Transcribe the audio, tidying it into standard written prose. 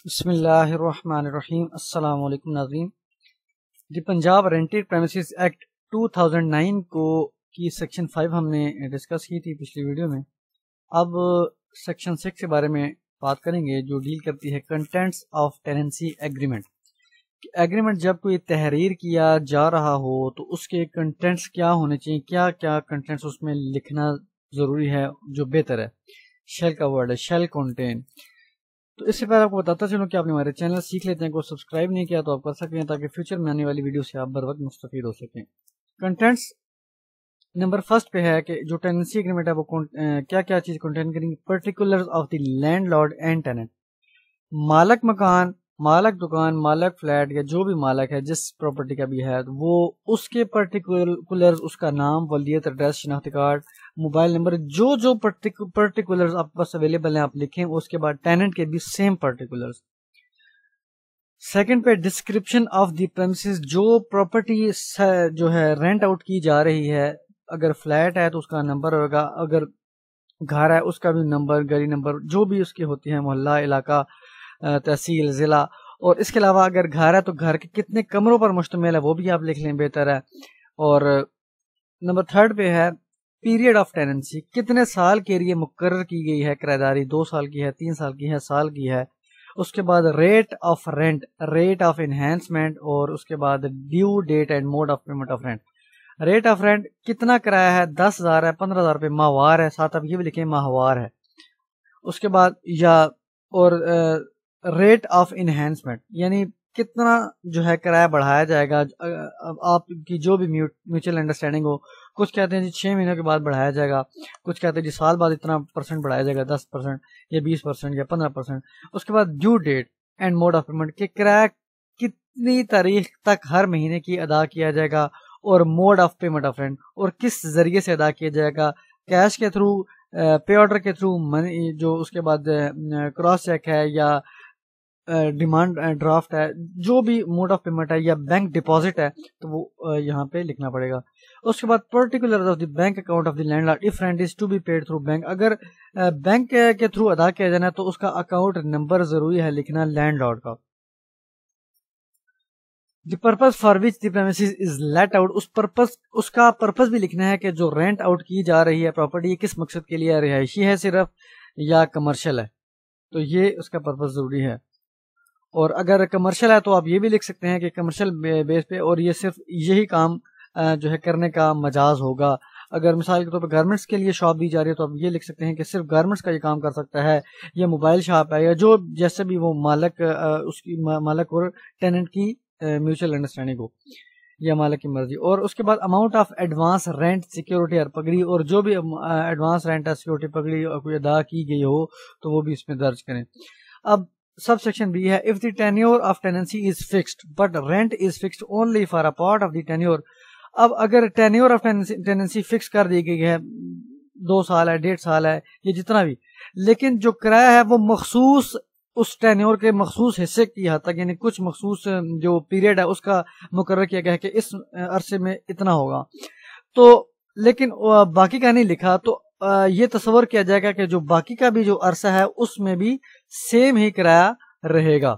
بسم اللہ الرحمن الرحیم۔ السلام علیکم ناظرین۔ دی پنجاب رینٹڈ پریمیسز ایکٹ 2009 کی سیکشن 5 ہم نے ڈسکس کی تھی پچھلی ویڈیو میں۔ اب سیکشن 6 کے بارے میں بات کریں گے جو ڈیل کرتی ہے contents of Tennessee agreement. Agreement جب کوئی تحریر کیا جا رہا ہو تو اس کے کنٹینٹس کیا ہونے چاہیے، کیا کیا کنٹینٹس اس میں لکھنا ضروری ہے جو بہتر ہے۔ شیل کا ورڈ ہے، شیل کنٹین۔ تو اس سے پہلے آپ کو بتاتا چلوں کہ آپ نے ہمارے چینل سیکھ لیتے ہیں کو سبسکرائب نہیں کیا تو آپ کر سکتے ہیں تاکہ فیوچر میں آنے والی ویڈیو سے آپ بر وقت مستفید ہو سکیں۔ کنٹینٹس نمبر فرسٹ پہ ہے کہ جو ٹیننسی ایگریمنٹ ہے وہ کیا کیا چیز کنٹین کریں گے۔ Particulars of the landlord and tenant, مالک مکان، مالک دکان، مالک فلیٹ یا جو بھی مالک ہے جس پراپرٹی کا بھی ہے وہ اس کے پرٹیکولرز، اس کا نام، ولدیت، ایڈریس، شناختی کارڈ، موبائل نمبر، جو پرٹیکولرز آپ کے پاس اویلیبل ہیں آپ لکھیں۔ اس کے بعد ٹیننٹ کے بھی سیم پرٹیکولرز۔ سیکنڈ پہ ڈسکرپشن آف دی پریمیسز، جو پراپرٹی جو ہے رینٹ آؤٹ کی جا رہی ہے، اگر فلیٹ ہے تو اس کا نمبر ہوگا، اگر گھر ہے اس کا بھی نمبر، گلی نمبر، جو بھی اس کی ہوتی ہے، محلہ، علاقہ، تحصیل، ضلع۔ اور اس کے علاوہ اگر گھر ہے تو گھر کے کتنے کمروں پر مشتمل ہے وہ بھی آپ لکھ لیں، بہتر ہے۔ اور نمبر تھرڈ پہ ہے پیریڈ آف ٹیننسی، کتنے سال کے لیے مقرر کی گئی ہے کرایہ داری، 2 سال کی ہے، 3 سال کی ہے، سال کی ہے۔ اس کے بعد rate of rent, rate of enhancement, اور اس کے بعد due date and mode of payment of rent. Rate of rent کتنا کرایہ ہے، 10,000 ہے، 15,000 روپے ماہوار ہے، ساتھ آپ یہ بھی لکھیں ماہوار ہے۔ اس کے بعد اور ریٹ آف انہینسمنٹ یعنی کتنا جو ہے کرایہ بڑھایا جائے گا، آپ کی جو بھی میوچل انڈرسٹینڈنگ ہو۔ کچھ کہتے ہیں جی 6 مہینوں کے بعد بڑھایا جائے گا، کچھ کہتے ہیں جی سال بعد اتنا % بڑھایا جائے گا، 10% یا 20% یا 15%۔ اس کے بعد due date and mode of payment, کہ کرایہ کتنی تاریخ تک ہر مہینے کی ادا کیا جائے گا، اور mode of payment of rent, اور کس ذریعے سے ادا کیا جائے گا، کیش کے تھرو، پے آرڈر کے تھرو، منی جو اس کے بعد کراس چیک ہے یا ڈیمانڈ ڈرافٹ ہے، جو بھی موڈ آف پیمنٹ ہے، یا بینک ڈپازٹ ہے تو وہ یہاں پہ لکھنا پڑے گا۔ اس کے بعد particular of the bank account of the landlord of rent is to be paid through bank, اگر بینک کے تھرو ادا کیا جانا ہے تو اس کا اکاؤنٹ نمبر ضروری ہے لکھنا لینڈ لارڈ کا۔ The purpose for which the premises is let out, اس کا پرپز بھی لکھنا ہے کہ جو رینٹ آؤٹ کی جا رہی ہے پراپرٹی کس مقصد کے لیے، رہائشی ہے صرف یا کمرشل ہے، تو یہ اس کا پرپز ضروری ہے۔ اور اگر کمرشل ہے تو آپ یہ بھی لکھ سکتے ہیں کہ کمرشل بیس پہ، اور یہ صرف یہی کام جو ہے کرنے کا مجاز ہوگا۔ اگر مثال کے طور پہ گارمنٹس کے لیے شاپ دی جا رہی ہے تو آپ یہ لکھ سکتے ہیں کہ صرف گارمنٹس کا یہ کام کر سکتا ہے، یا موبائل شاپ ہے، یا جو جیسے بھی وہ مالک، اس کی مالک اور ٹیننٹ کی میوچل انڈرسٹینڈنگ ہو یا مالک کی مرضی۔ اور اس کے بعد amount of advance rent, security اور پگڑی، اور جو بھی ایڈوانس رینٹ ہے، سیکیورٹی، پگڑی کوئی ادا کی گئی ہو تو وہ بھی اس میں درج کریں۔ اب سب سیکشن بی ہے if the tenure of tenancy is fixed but rent is fixed only for a part of the tenure۔ اب اگر tenure of tenancy فکس کر دی گئی ہے، 2 سال ہے، 1.5 سال ہے، یہ جتنا بھی، لیکن جو کرایہ ہے وہ مخصوص اس ٹینیور کے مخصوص حصے کی حد تک، یعنی کچھ مخصوص جو پیریڈ ہے اس کا مقرر کیا گیا ہے کہ اس عرصے میں اتنا ہوگا، تو لیکن باقی کا نہیں لکھا، تو یہ تصور کیا جائے گا کہ جو باقی کا بھی جو عرصہ ہے اس میں بھی سیم ہی کرایہ رہے گا۔